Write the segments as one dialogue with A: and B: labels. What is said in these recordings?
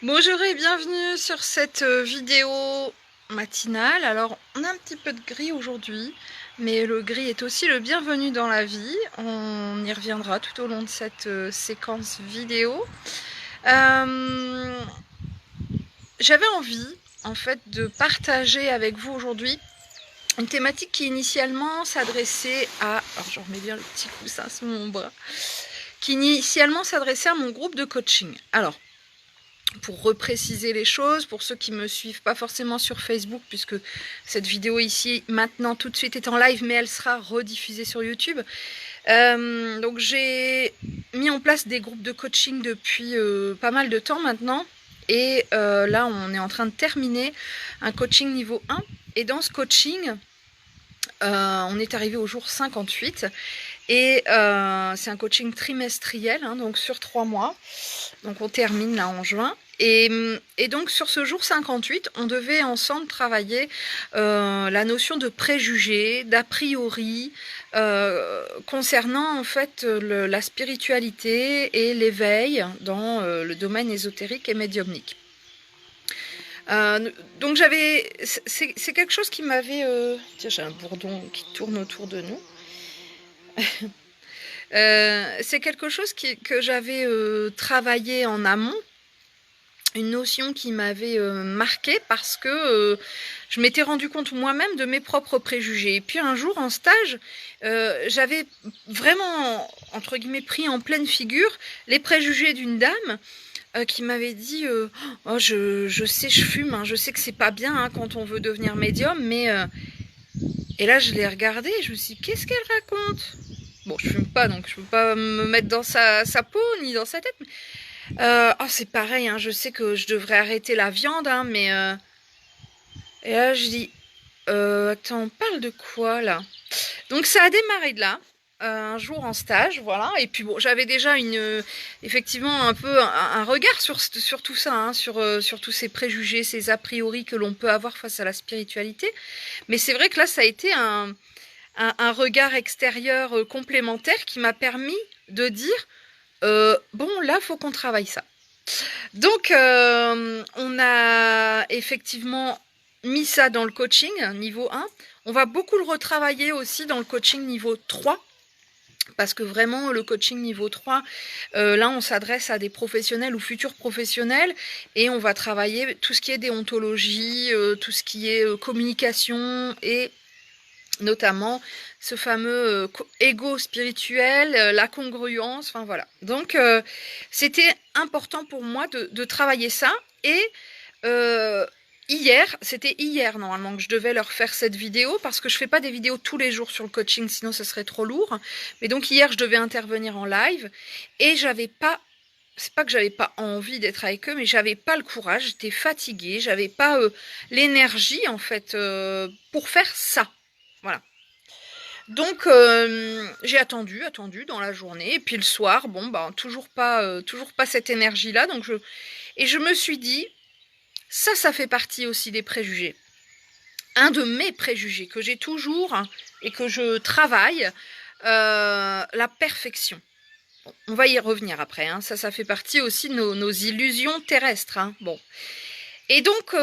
A: Bonjour et bienvenue sur cette vidéo matinale. Alors, on a un petit peu de gris aujourd'hui, mais le gris est aussi le bienvenu dans la vie. On y reviendra tout au long de cette séquence vidéo. J'avais envie, en fait, de partager avec vous aujourd'hui une thématique qui initialement s'adressait à... Alors, je remets bien le petit coussin sous mon bras. Qui initialement s'adressait à mon groupe de coaching. Alors, pour repréciser les choses, pour ceux qui ne me suivent pas forcément sur Facebook, puisque cette vidéo ici, maintenant, tout de suite est en live, mais elle sera rediffusée sur YouTube. Donc j'ai mis en place des groupes de coaching depuis pas mal de temps maintenant. Et là, on est en train de terminer un coaching niveau 1. Et dans ce coaching, on est arrivé au jour 58. Et c'est un coaching trimestriel, hein, donc sur 3 mois. Donc on termine là en juin. Et donc sur ce jour 58, on devait ensemble travailler la notion de préjugés, d'a priori, concernant en fait la spiritualité et l'éveil dans le domaine ésotérique et médiumnique. Donc c'est quelque chose qui m'avait... Tiens, j'ai un bourdon qui tourne autour de nous. C'est quelque chose que j'avais travaillé en amont, une notion qui m'avait marquée parce que je m'étais rendu compte moi-même de mes propres préjugés. Et puis un jour en stage, j'avais vraiment, entre guillemets, pris en pleine figure les préjugés d'une dame qui m'avait dit oh, je sais, je fume, hein, je sais que c'est pas bien hein, quand on veut devenir médium, mais... Et là, je l'ai regardée et je me suis dit, qu'est-ce qu'elle raconte? Bon, je fume pas, donc je peux pas me mettre dans sa peau, ni dans sa tête. Oh, c'est pareil, hein, je sais que je devrais arrêter la viande, hein, mais... Et là, je dis, attends, on parle de quoi, là? Donc, ça a démarré de là, un jour en stage, voilà. Et puis, bon, j'avais déjà effectivement, un peu un regard sur tout ça, hein, sur tous ces préjugés, ces a priori que l'on peut avoir face à la spiritualité. Mais c'est vrai que là, ça a été un regard extérieur complémentaire qui m'a permis de dire bon, là, faut qu'on travaille ça. Donc, on a effectivement mis ça dans le coaching niveau 1. On va beaucoup le retravailler aussi dans le coaching niveau 3. Parce que vraiment, le coaching niveau 3, là, on s'adresse à des professionnels ou futurs professionnels et on va travailler tout ce qui est déontologie, tout ce qui est communication et notamment ce fameux ego spirituel, la congruence, enfin voilà. Donc c'était important pour moi de travailler ça et c'était hier normalement que je devais leur faire cette vidéo parce que je fais pas des vidéos tous les jours sur le coaching, sinon ce serait trop lourd. Mais donc hier je devais intervenir en live et j'avais pas... C'est pas que j'avais pas envie d'être avec eux, mais j'avais pas le courage, j'étais fatiguée, j'avais pas l'énergie en fait pour faire ça. Voilà. Donc j'ai attendu dans la journée et puis le soir, bon bah toujours pas cette énergie là. Donc je me suis dit ça fait partie aussi des préjugés. Un de mes préjugés que j'ai toujours hein, et que je travaille, la perfection. Bon, on va y revenir après. Hein, ça fait partie aussi de nos illusions terrestres. Hein, bon. Et donc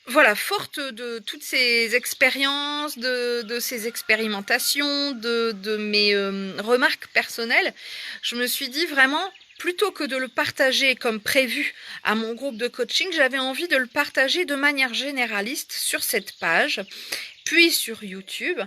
A: voilà, forte de toutes ces expériences, de ces expérimentations, de mes remarques personnelles, je me suis dit vraiment, plutôt que de le partager comme prévu à mon groupe de coaching, j'avais envie de le partager de manière généraliste sur cette page, puis sur YouTube,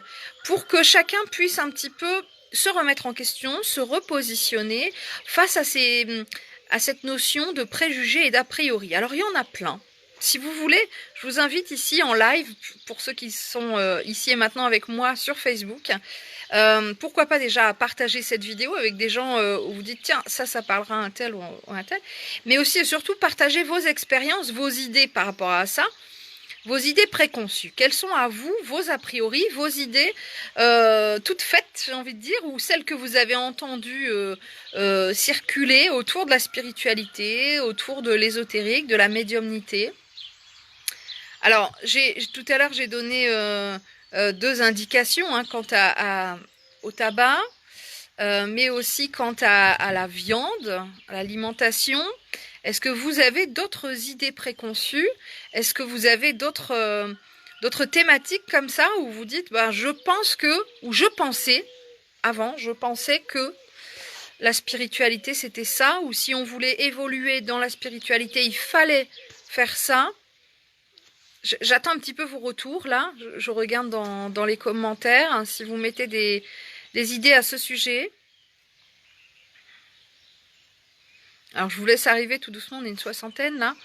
A: pour que chacun puisse un petit peu se remettre en question, se repositionner face à cette notion de préjugés et d'a priori. Alors il y en a plein. Si vous voulez, je vous invite ici en live, pour ceux qui sont ici et maintenant avec moi sur Facebook, pourquoi pas déjà partager cette vidéo avec des gens où vous dites tiens, ça parlera à un tel ou à un tel, mais aussi et surtout partager vos expériences, vos idées par rapport à ça, vos idées préconçues. Quelles sont à vous vos a priori, vos idées toutes faites, j'ai envie de dire, ou celles que vous avez entendues circuler autour de la spiritualité, autour de l'ésotérique, de la médiumnité. Alors, tout à l'heure, j'ai donné 2 indications hein, quant au tabac, mais aussi quant à la viande, à l'alimentation. Est-ce que vous avez d'autres idées préconçues? Est-ce que vous avez d'autres thématiques comme ça où vous dites, ben, je pense que, ou je pensais, avant, je pensais que la spiritualité c'était ça, ou si on voulait évoluer dans la spiritualité, il fallait faire ça. J'attends un petit peu vos retours là, je regarde dans les commentaires, hein, si vous mettez des idées à ce sujet. Alors je vous laisse arriver tout doucement, on est une soixantaine là.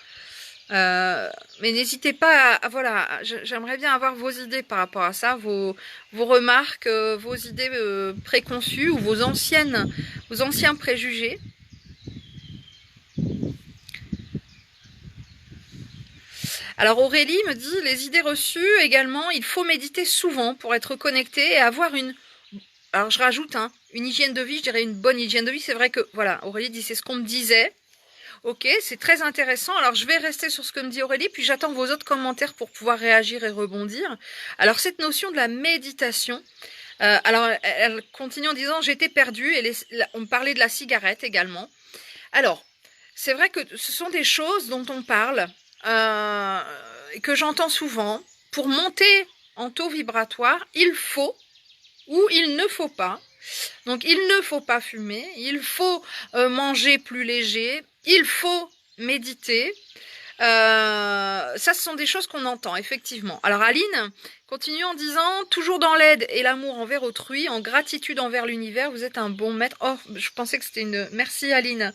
A: Mais n'hésitez pas voilà, j'aimerais bien avoir vos idées par rapport à ça, vos remarques, vos idées préconçues ou vos anciens préjugés. Alors Aurélie me dit, les idées reçues également, il faut méditer souvent pour être connecté et avoir une... Alors je rajoute, hein, une hygiène de vie, je dirais une bonne hygiène de vie. C'est vrai que, voilà, Aurélie dit, c'est ce qu'on me disait. Ok, c'est très intéressant. Alors je vais rester sur ce que me dit Aurélie, puis j'attends vos autres commentaires pour pouvoir réagir et rebondir. Alors cette notion de la méditation, alors elle continue en disant, j'étais perdue, et on me parlait de la cigarette également. Alors, c'est vrai que ce sont des choses dont on parle, que j'entends souvent. Pour monter en taux vibratoire, il faut ou il ne faut pas. Donc il ne faut pas fumer, il faut manger plus léger, il faut méditer. Ça, ce sont des choses qu'on entend, effectivement. Alors Aline continue en disant, toujours dans l'aide et l'amour envers autrui, en gratitude envers l'univers, vous êtes un bon maître. Oh, je pensais que c'était une... Merci Aline,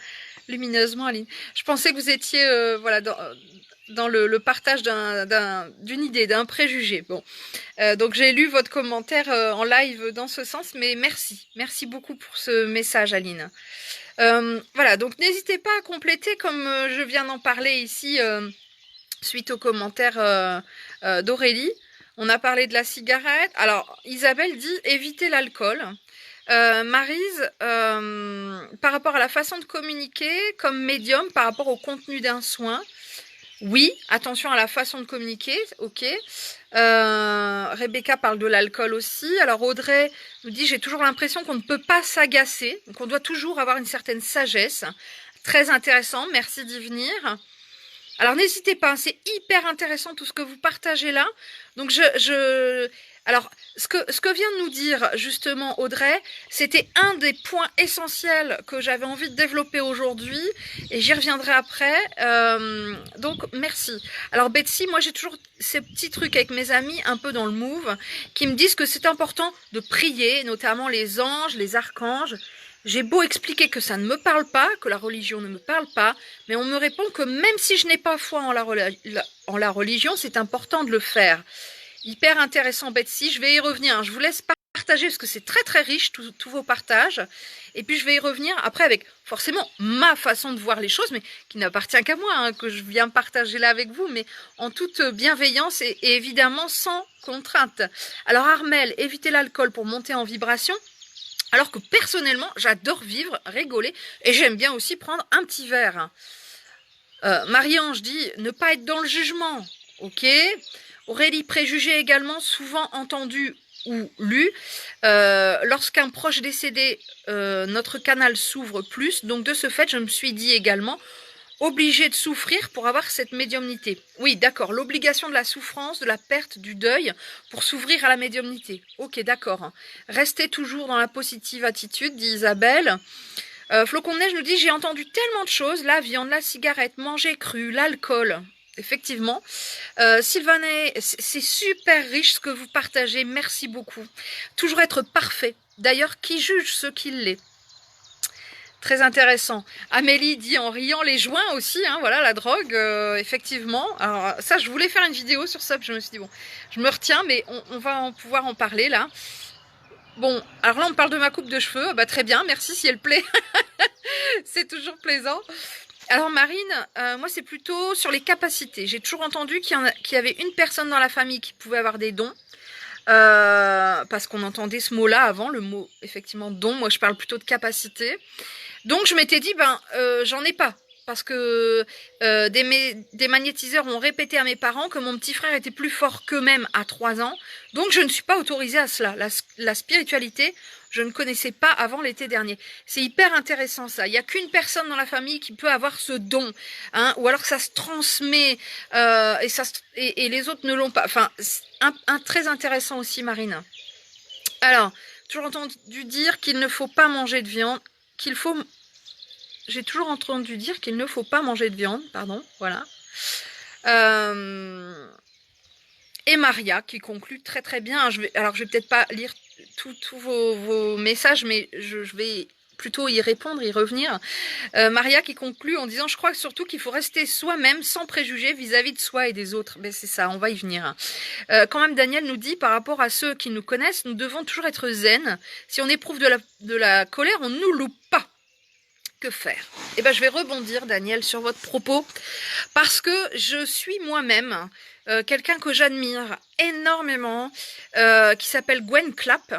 A: lumineusement Aline. Je pensais que vous étiez voilà, dans le partage d'une idée, d'un préjugé. Bon, donc j'ai lu votre commentaire en live dans ce sens, mais merci beaucoup pour ce message Aline. Voilà, donc n'hésitez pas à compléter comme je viens d'en parler ici suite aux commentaires d'Aurélie. On a parlé de la cigarette. Alors Isabelle dit éviter l'alcool. Maryse, par rapport à la façon de communiquer comme médium, par rapport au contenu d'un soin, oui, attention à la façon de communiquer, ok. Rebecca parle de l'alcool aussi. Alors Audrey nous dit, j'ai toujours l'impression qu'on ne peut pas s'agacer, donc on doit toujours avoir une certaine sagesse. Très intéressant, merci d'y venir. Alors n'hésitez pas, c'est hyper intéressant tout ce que vous partagez là. Donc alors ce que vient de nous dire justement Audrey, c'était un des points essentiels que j'avais envie de développer aujourd'hui et j'y reviendrai après. Donc merci. Alors Betsy, moi j'ai toujours ces petits trucs avec mes amis un peu dans le move qui me disent que c'est important de prier, notamment les anges, les archanges. J'ai beau expliquer que ça ne me parle pas, que la religion ne me parle pas, mais on me répond que même si je n'ai pas foi en la religion, c'est important de le faire. Hyper intéressant Betsy, je vais y revenir. Je vous laisse partager parce que c'est très très riche tous vos partages. Et puis je vais y revenir après avec forcément ma façon de voir les choses, mais qui n'appartient qu'à moi, hein, que je viens partager là avec vous, mais en toute bienveillance et évidemment sans contrainte. Alors Armel, éviter l'alcool pour monter en vibration. Alors que personnellement, j'adore vivre, rigoler, et j'aime bien aussi prendre un petit verre. Marie-Ange dit, ne pas être dans le jugement, ok. Aurélie, préjugé également, souvent entendu ou lu. Lorsqu'un proche décédé, notre canal s'ouvre plus, donc de ce fait, je me suis dit également, obligé de souffrir pour avoir cette médiumnité. Oui, d'accord, l'obligation de la souffrance, de la perte, du deuil, pour s'ouvrir à la médiumnité. Ok, d'accord. Restez toujours dans la positive attitude, dit Isabelle. Flocon de neige nous dit, j'ai entendu tellement de choses, la viande, la cigarette, manger cru, l'alcool. Effectivement. Sylvanet, c'est super riche ce que vous partagez, merci beaucoup. Toujours être parfait. D'ailleurs, qui juge ce qui l'est? Très intéressant. Amélie dit en riant les joints aussi, hein, voilà la drogue, effectivement. Alors ça, je voulais faire une vidéo sur ça, puis je me suis dit bon, je me retiens, mais on va pouvoir en parler là. Bon, alors là on parle de ma coupe de cheveux, bah très bien, merci si elle plaît. C'est toujours plaisant. Alors Marine, moi c'est plutôt sur les capacités. J'ai toujours entendu qu'il y avait une personne dans la famille qui pouvait avoir des dons. Parce qu'on entendait ce mot-là avant, le mot effectivement don. Moi je parle plutôt de capacité. Donc je m'étais dit, j'en ai pas. parce que des magnétiseurs ont répété à mes parents que mon petit frère était plus fort qu'eux-mêmes à 3 ans. Donc je ne suis pas autorisée à cela. La spiritualité, je ne connaissais pas avant l'été dernier. C'est hyper intéressant ça. Il n'y a qu'une personne dans la famille qui peut avoir ce don, hein, ou alors que ça se transmet et les autres ne l'ont pas. Enfin, très intéressant aussi, Marine. Alors, toujours entendu dire qu'il ne faut pas manger de viande, j'ai toujours entendu dire qu'il ne faut pas manger de viande, pardon, voilà. Et Maria qui conclut très très bien. Alors je vais peut-être pas lire tous vos messages, mais je vais plutôt y répondre, y revenir. Maria qui conclut en disant: je crois surtout qu'il faut rester soi-même sans préjugés vis-à-vis de soi et des autres. Ben c'est ça, on va y venir. Quand même, Daniel nous dit, par rapport à ceux qui nous connaissent, nous devons toujours être zen. Si on éprouve de la colère, on ne nous loupe pas. Que faire? Eh ben, je vais rebondir, Daniel, sur votre propos, parce que je suis moi-même quelqu'un que j'admire énormément, qui s'appelle Gwen Clapp,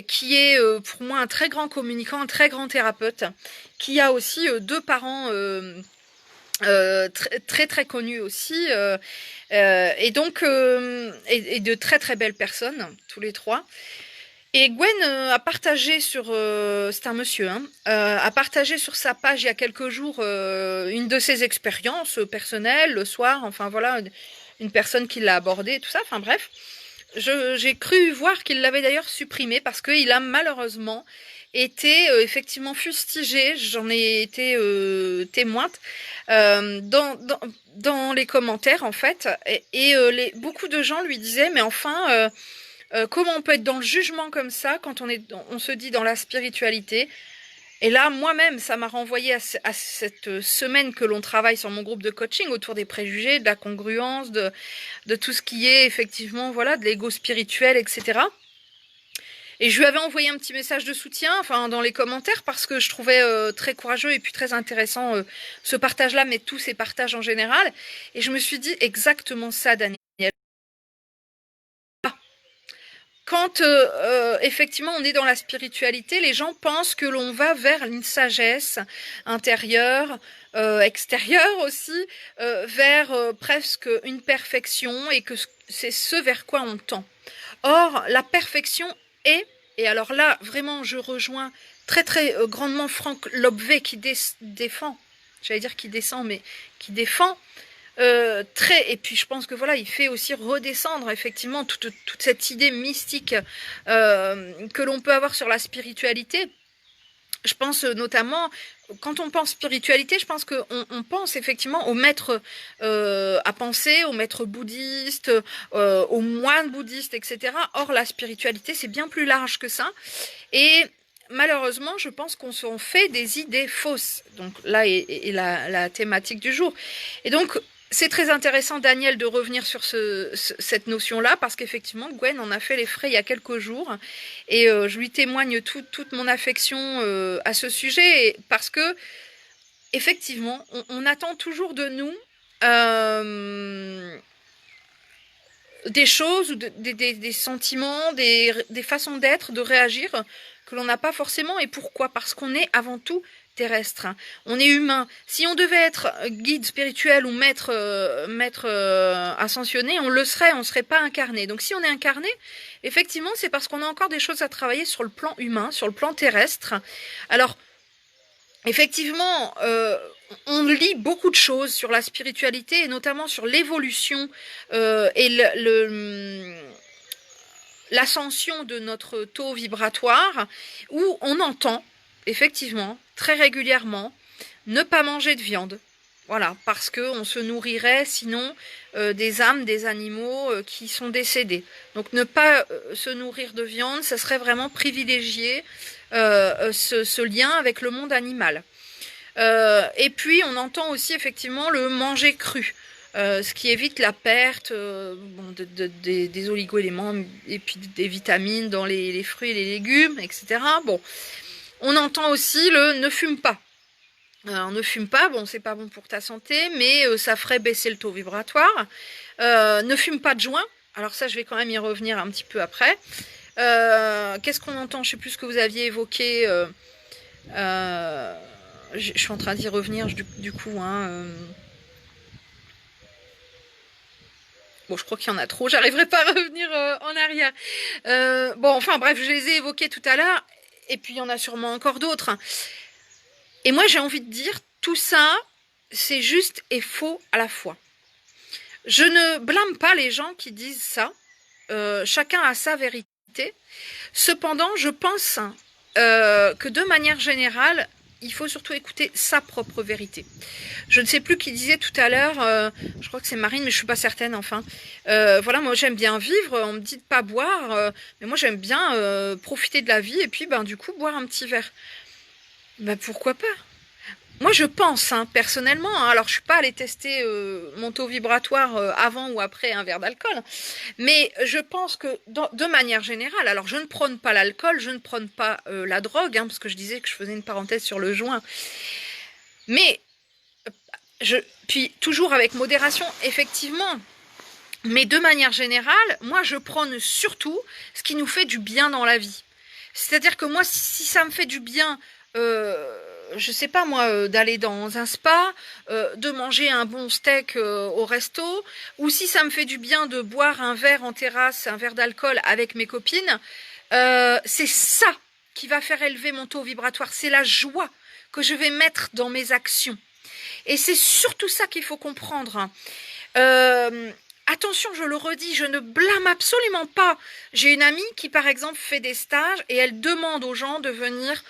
A: qui est pour moi un très grand communicant, un très grand thérapeute, qui a aussi 2 parents très très connus aussi, et donc et de très très belles personnes, tous les 3. Et Gwen a partagé sur, c'est un monsieur, hein, a partagé sur sa page il y a quelques jours une de ses expériences personnelles, le soir, enfin voilà, une personne qui l'a abordé, tout ça, enfin bref. J'ai cru voir qu'il l'avait d'ailleurs supprimé parce qu'il a malheureusement été effectivement fustigé, j'en ai été témoin, dans les commentaires en fait, et beaucoup de gens lui disaient, mais enfin... comment on peut être dans le jugement comme ça quand on se dit dans la spiritualité? Et là, moi-même, ça m'a renvoyé à cette semaine que l'on travaille sur mon groupe de coaching autour des préjugés, de la congruence, de tout ce qui est effectivement, voilà, de l'ego spirituel, etc. Et je lui avais envoyé un petit message de soutien, enfin dans les commentaires, parce que je trouvais très courageux et puis très intéressant ce partage-là, mais tous ces partages en général. Et je me suis dit exactement ça, Daniel. Quand effectivement on est dans la spiritualité, les gens pensent que l'on va vers une sagesse intérieure, extérieure aussi, vers presque une perfection, et que c'est ce vers quoi on tend. Or, la perfection est, et alors là, vraiment, je rejoins très très grandement Franck Lobvé qui défend, j'allais dire qui descend, mais qui défend, et puis je pense que voilà, il fait aussi redescendre effectivement toute cette idée mystique que l'on peut avoir sur la spiritualité. Je pense notamment, quand on pense spiritualité, je pense qu'on pense effectivement aux maîtres à penser, aux maîtres bouddhistes, aux moines bouddhistes, etc. Or, la spiritualité, c'est bien plus large que ça. Et malheureusement, je pense qu'on s'en fait des idées fausses. Donc là est la thématique du jour. Et donc, c'est très intéressant, Daniel, de revenir sur cette notion-là, parce qu'effectivement, Gwen en a fait les frais il y a quelques jours, et je lui témoigne toute mon affection à ce sujet, parce que, effectivement, on attend toujours de nous des choses, ou des sentiments, des façons d'être, de réagir, que l'on n'a pas forcément. Et pourquoi? Parce qu'on est avant tout terrestre. On est humain. Si on devait être guide spirituel ou maître ascensionné, on le serait, on ne serait pas incarné. Donc si on est incarné, effectivement, c'est parce qu'on a encore des choses à travailler sur le plan humain, sur le plan terrestre. Alors, effectivement, on lit beaucoup de choses sur la spiritualité, et notamment sur l'évolution et l'ascension de notre taux vibratoire, où on entend effectivement très régulièrement ne pas manger de viande. Voilà, parce qu'on se nourrirait sinon des âmes des animaux qui sont décédés. Donc ne pas se nourrir de viande, ça serait vraiment privilégier ce lien avec le monde animal. Et puis on entend aussi effectivement le manger cru. Ce qui évite la perte des oligo-éléments et puis des vitamines dans les fruits et les légumes, etc. Bon, on entend aussi le ne fume pas. Alors, ne fume pas, bon, c'est pas bon pour ta santé, mais ça ferait baisser le taux vibratoire. Ne fume pas de joint. Alors ça, je vais quand même y revenir un petit peu après. Qu'est-ce qu'on entend? Je sais plus ce que vous aviez évoqué. je suis en train d'y revenir du coup. Hein, bon, je crois qu'il y en a trop, j'arriverai pas à revenir en arrière. Bon, enfin bref, je les ai évoqués tout à l'heure, et puis il y en a sûrement encore d'autres. Et moi, j'ai envie de dire, tout ça, c'est juste et faux à la fois. Je ne blâme pas les gens qui disent ça. Chacun a sa vérité. Cependant, je pense que de manière générale, il faut surtout écouter sa propre vérité. Je ne sais plus qui disait tout à l'heure, je crois que c'est Marine, mais je suis pas certaine, enfin. Voilà, moi j'aime bien vivre, on me dit de pas boire, mais moi j'aime bien profiter de la vie et puis ben du coup boire un petit verre. Ben pourquoi pas? Moi, je pense, hein, personnellement, hein, alors je suis pas allée tester mon taux vibratoire avant ou après un verre d'alcool, mais je pense que de manière générale, alors je ne prône pas l'alcool, je ne prône pas la drogue, hein, parce que je disais que je faisais une parenthèse sur le joint, mais puis toujours avec modération, effectivement, mais de manière générale, moi je prône surtout ce qui nous fait du bien dans la vie. C'est-à-dire que moi, si ça me fait du bien, je sais pas moi, d'aller dans un spa, de manger un bon steak au resto, ou si ça me fait du bien de boire un verre en terrasse, un verre d'alcool avec mes copines, c'est ça qui va faire élever mon taux vibratoire. C'est la joie que je vais mettre dans mes actions. Et c'est surtout ça qu'il faut comprendre. Attention, je le redis, je ne blâme absolument pas. J'ai une amie qui, par exemple, fait des stages et elle demande aux gens de venir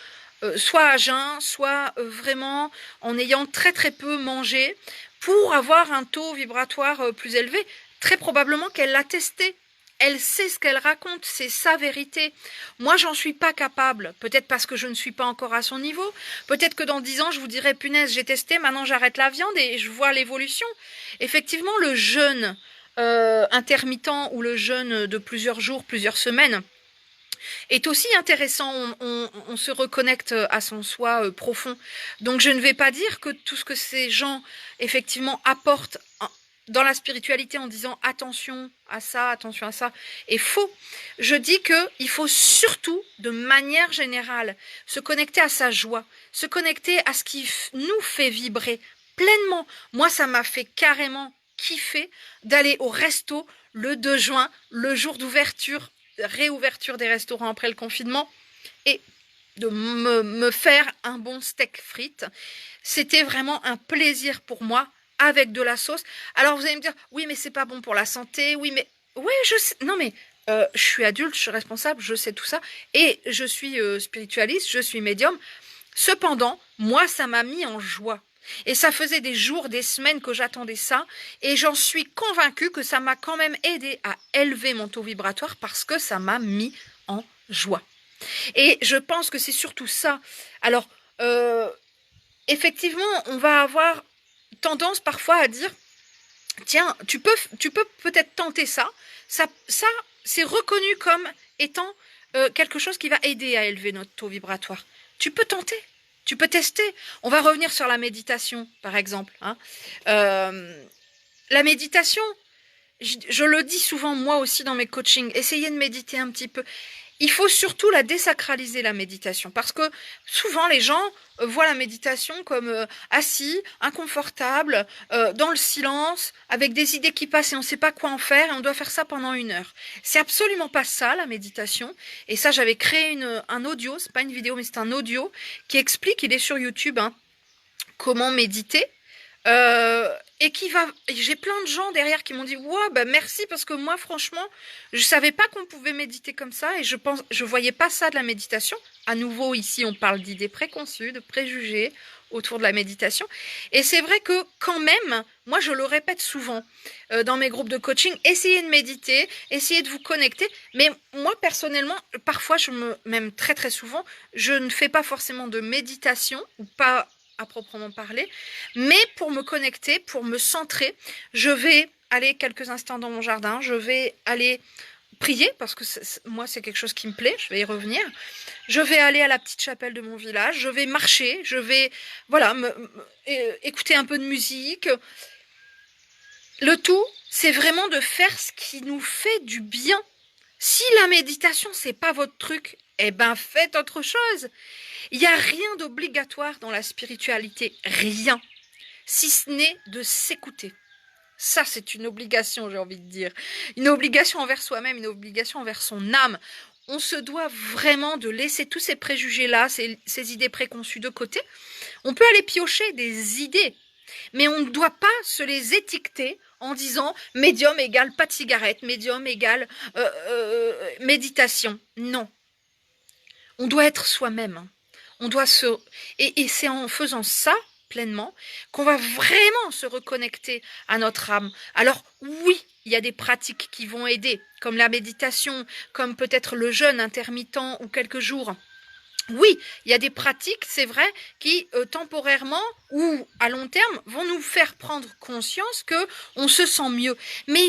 A: soit à jeun, soit vraiment en ayant très très peu mangé pour avoir un taux vibratoire plus élevé. Très probablement qu'elle l'a testé. Elle sait ce qu'elle raconte, c'est sa vérité. Moi, j'en suis pas capable. Peut-être parce que je ne suis pas encore à son niveau. Peut-être que dans 10 ans, je vous dirai, punaise, j'ai testé, maintenant j'arrête la viande et je vois l'évolution. Effectivement, le jeûne intermittent ou le jeûne de plusieurs jours, plusieurs semaines, est aussi intéressant. On se reconnecte à son soi profond. Donc, je ne vais pas dire que tout ce que ces gens, effectivement, apportent dans la spiritualité en disant attention à ça est faux. Je dis qu'il faut surtout, de manière générale, se connecter à sa joie, se connecter à ce qui nous fait vibrer pleinement. Moi, ça m'a fait carrément kiffer d'aller au resto le 2 juin, le jour d'ouverture, réouverture des restaurants après le confinement, et de me faire un bon steak frites. C'était vraiment un plaisir pour moi, avec de la sauce. Alors vous allez me dire, oui mais c'est pas bon pour la santé, oui mais, oui je sais, non mais, je suis adulte, je suis responsable, je sais tout ça, et je suis spiritualiste, je suis médium. Cependant, moi ça m'a mis en joie. Et ça faisait des jours, des semaines que j'attendais ça, et j'en suis convaincue que ça m'a quand même aidé à élever mon taux vibratoire parce que ça m'a mis en joie. Et je pense que c'est surtout ça. Alors, effectivement, on va avoir tendance parfois à dire, tiens, tu peux peut-être tenter ça. Ça c'est reconnu comme étant quelque chose qui va aider à élever notre taux vibratoire. Tu peux tenter, tu peux tester. On va revenir sur la méditation, par exemple. Hein. La méditation, je le dis souvent moi aussi dans mes coachings, essayez de méditer un petit peu. Il faut surtout la désacraliser, la méditation, parce que souvent les gens voient la méditation comme assis, inconfortable, dans le silence, avec des idées qui passent et on ne sait pas quoi en faire, et on doit faire ça pendant 1 heure. C'est absolument pas ça, la méditation. Et ça, j'avais créé un audio, c'est pas une vidéo, mais c'est un audio, qui explique, il est sur YouTube, hein, comment méditer. Et j'ai plein de gens derrière qui m'ont dit ouais, bah merci parce que moi franchement je savais pas qu'on pouvait méditer comme ça et je voyais pas ça de la méditation. À nouveau ici on parle d'idées préconçues, de préjugés autour de la méditation et c'est vrai que quand même moi je le répète souvent dans mes groupes de coaching, essayez de méditer, essayez de vous connecter, mais moi personnellement parfois même très très souvent je ne fais pas forcément de méditation ou pas à proprement parler, mais pour me connecter, pour me centrer, je vais aller quelques instants dans mon jardin, je vais aller prier, parce que moi c'est quelque chose qui me plaît, je vais y revenir, je vais aller à la petite chapelle de mon village, je vais marcher, je vais voilà, écouter un peu de musique. Le tout, c'est vraiment de faire ce qui nous fait du bien. Si la méditation, c'est pas votre truc, eh ben faites autre chose. Il n'y a rien d'obligatoire dans la spiritualité, rien, si ce n'est de s'écouter. Ça, c'est une obligation, j'ai envie de dire. Une obligation envers soi-même, une obligation envers son âme. On se doit vraiment de laisser tous ces préjugés-là, ces idées préconçues de côté. On peut aller piocher des idées, mais on ne doit pas se les étiqueter en disant médium égale pas de cigarette, médium égale méditation. Non. On doit être soi-même. On doit se... Et c'est en faisant ça pleinement qu'on va vraiment se reconnecter à notre âme. Alors oui, il y a des pratiques qui vont aider, comme la méditation, comme peut-être le jeûne intermittent ou quelques jours. Oui, il y a des pratiques, c'est vrai, qui temporairement ou à long terme vont nous faire prendre conscience que on se sent mieux. Mais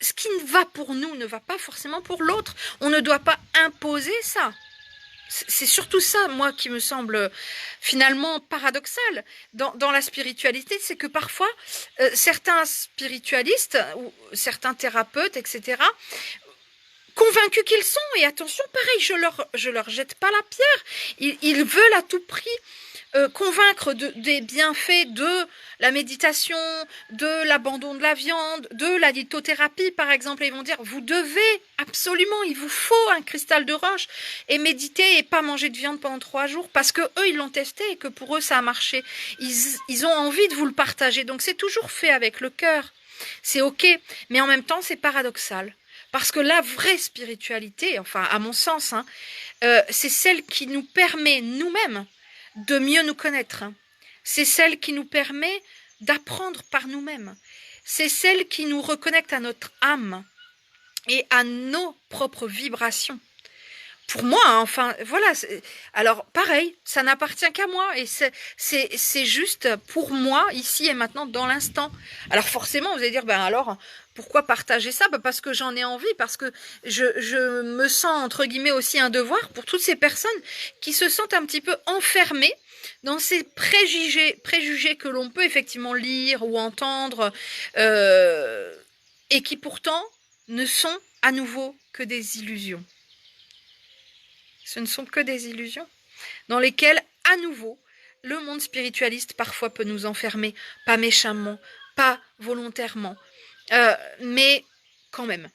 A: ce qui va pour nous ne va pas forcément pour l'autre. On ne doit pas imposer ça. C'est surtout ça, moi, qui me semble finalement paradoxal dans la spiritualité, c'est que parfois, certains spiritualistes ou certains thérapeutes, etc., convaincus qu'ils sont, et attention, pareil, je leur jette pas la pierre, ils veulent à tout prix convaincre des bienfaits de la méditation, de l'abandon de la viande, de la lithothérapie par exemple, et ils vont dire vous devez absolument, il vous faut un cristal de roche et méditer et pas manger de viande pendant 3 jours parce que eux ils l'ont testé et que pour eux ça a marché. Ils ont envie de vous le partager, donc c'est toujours fait avec le cœur, c'est ok, mais en même temps c'est paradoxal. Parce que la vraie spiritualité, enfin à mon sens, hein, c'est celle qui nous permet nous-mêmes de mieux nous connaître. C'est celle qui nous permet d'apprendre par nous-mêmes. C'est celle qui nous reconnecte à notre âme et à nos propres vibrations. Pour moi, hein, enfin, voilà. Alors, pareil, ça n'appartient qu'à moi et c'est juste pour moi, ici et maintenant, dans l'instant. Alors, forcément, vous allez dire, ben alors, pourquoi partager ça? Ben parce que j'en ai envie, parce que je me sens, entre guillemets, aussi un devoir pour toutes ces personnes qui se sentent un petit peu enfermées dans ces préjugés que l'on peut effectivement lire ou entendre et qui pourtant ne sont à nouveau que des illusions. Ce ne sont que des illusions dans lesquelles, à nouveau, le monde spiritualiste parfois peut nous enfermer, pas méchamment, pas volontairement, mais quand même.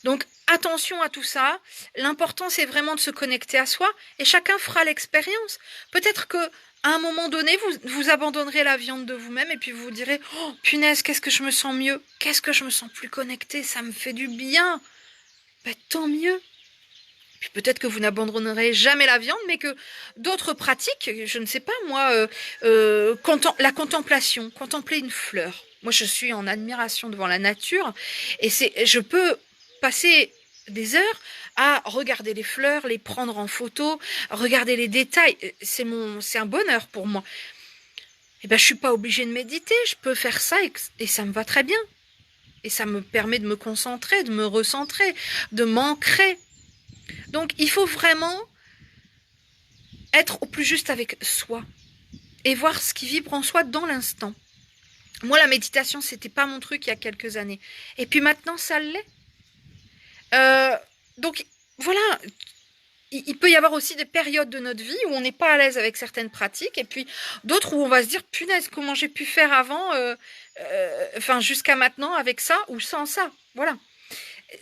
A: Donc attention à tout ça, l'important c'est vraiment de se connecter à soi et chacun fera l'expérience. Peut-être que à un moment donné, vous abandonnerez la viande de vous-même et puis vous vous direz « Oh, punaise, qu'est-ce que je me sens mieux, qu'est-ce que je me sens plus connectée, ça me fait du bien. » Ben, tant mieux. Puis peut-être que vous n'abandonnerez jamais la viande, mais que d'autres pratiques, je ne sais pas moi, la contemplation, contempler une fleur. Moi, je suis en admiration devant la nature et je peux passer des heures à regarder les fleurs, les prendre en photo, regarder les détails. C'est un bonheur pour moi. Et ben, je suis pas obligée de méditer, je peux faire ça et ça me va très bien. Et ça me permet de me concentrer, de me recentrer, de m'ancrer. Donc, il faut vraiment être au plus juste avec soi et voir ce qui vibre en soi dans l'instant. Moi, la méditation, c'était pas mon truc il y a quelques années. Et puis maintenant, ça l'est. Donc, voilà. Il peut y avoir aussi des périodes de notre vie où on n'est pas à l'aise avec certaines pratiques et puis d'autres où on va se dire, punaise, comment j'ai pu faire avant, enfin, jusqu'à maintenant avec ça ou sans ça. Voilà.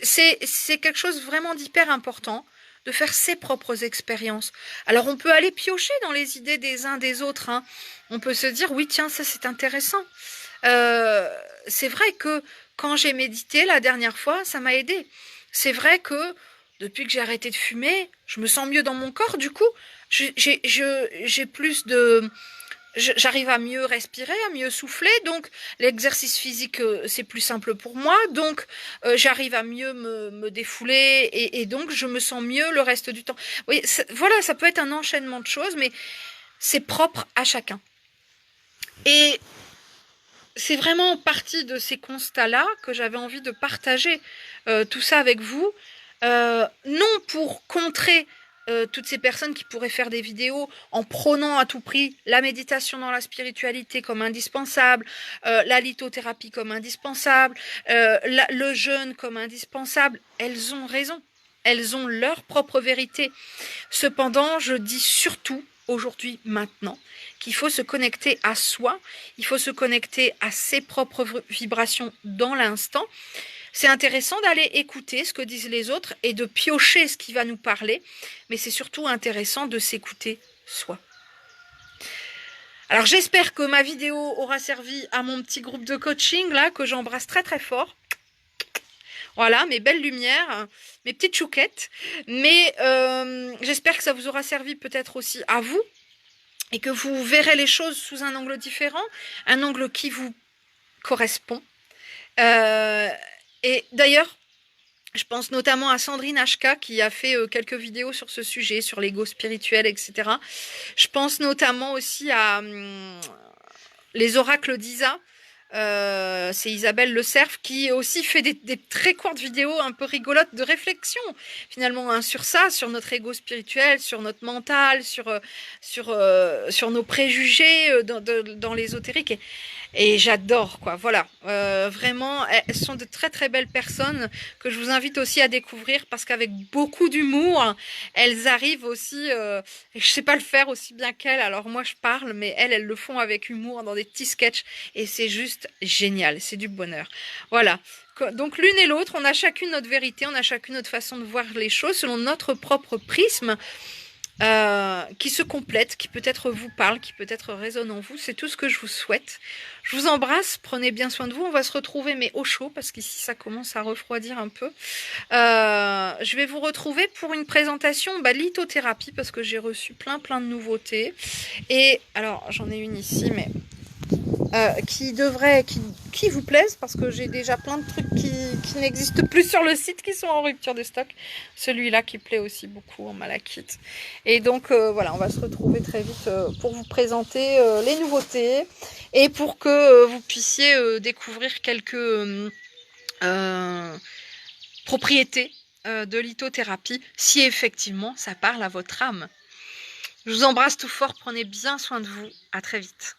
A: C'est quelque chose vraiment d'hyper important de faire ses propres expériences. Alors on peut aller piocher dans les idées des uns des autres. Hein. On peut se dire, oui tiens, ça c'est intéressant. C'est vrai que quand j'ai médité la dernière fois, ça m'a aidé. C'est vrai que depuis que j'ai arrêté de fumer, je me sens mieux dans mon corps. Du coup, j'ai plus de... J'arrive à mieux respirer, à mieux souffler, donc l'exercice physique c'est plus simple pour moi, donc j'arrive à mieux me défouler et donc je me sens mieux le reste du temps. Oui, voilà, ça peut être un enchaînement de choses, mais c'est propre à chacun. Et c'est vraiment partie de ces constats-là que j'avais envie de partager tout ça avec vous, non pour contrer toutes ces personnes qui pourraient faire des vidéos en prônant à tout prix la méditation dans la spiritualité comme indispensable, la lithothérapie comme indispensable, le jeûne comme indispensable, elles ont raison. elles ont leur propre vérité. Cependant, je dis surtout, aujourd'hui, maintenant, qu'il faut se connecter à soi, il faut se connecter à ses propres vibrations dans l'instant. C'est intéressant d'aller écouter ce que disent les autres et de piocher ce qui va nous parler, mais c'est surtout intéressant de s'écouter soi. Alors j'espère que ma vidéo aura servi à mon petit groupe de coaching, là, que j'embrasse très très fort. Voilà, mes belles lumières, mes petites chouquettes. Mais j'espère que ça vous aura servi peut-être aussi à vous et que vous verrez les choses sous un angle différent, un angle qui vous correspond. Et d'ailleurs, je pense notamment à Sandrine HK qui a fait quelques vidéos sur ce sujet, sur l'ego spirituel, etc. Je pense notamment aussi à les oracles d'Isa. C'est Isabelle Le Cerf qui aussi fait des très courtes vidéos un peu rigolotes de réflexion finalement hein, sur ça, sur notre ego spirituel, sur notre mental, sur nos préjugés dans l'ésotérique et j'adore quoi, voilà, vraiment elles sont de très très belles personnes que je vous invite aussi à découvrir parce qu'avec beaucoup d'humour elles arrivent aussi, je sais pas le faire aussi bien qu'elles, alors moi je parle mais elles le font avec humour dans des petits sketchs et c'est juste génial, c'est du bonheur. Voilà, donc l'une et l'autre, on a chacune notre vérité, on a chacune notre façon de voir les choses selon notre propre prisme qui se complète, qui peut-être vous parle, qui peut-être résonne en vous. C'est tout ce que je vous souhaite. Je vous embrasse, prenez bien soin de vous. On va se retrouver mais au chaud parce qu'ici ça commence à refroidir un peu. Je vais vous retrouver pour une présentation lithothérapie parce que j'ai reçu plein de nouveautés. Et alors j'en ai une ici mais qui vous plaisent parce que j'ai déjà plein de trucs qui n'existent plus sur le site qui sont en rupture de stock. Celui-là qui plaît aussi beaucoup en malachite. Et donc voilà, on va se retrouver très vite pour vous présenter les nouveautés et pour que vous puissiez découvrir quelques propriétés de lithothérapie si effectivement ça parle à votre âme. Je vous embrasse tout fort, prenez bien soin de vous, à très vite.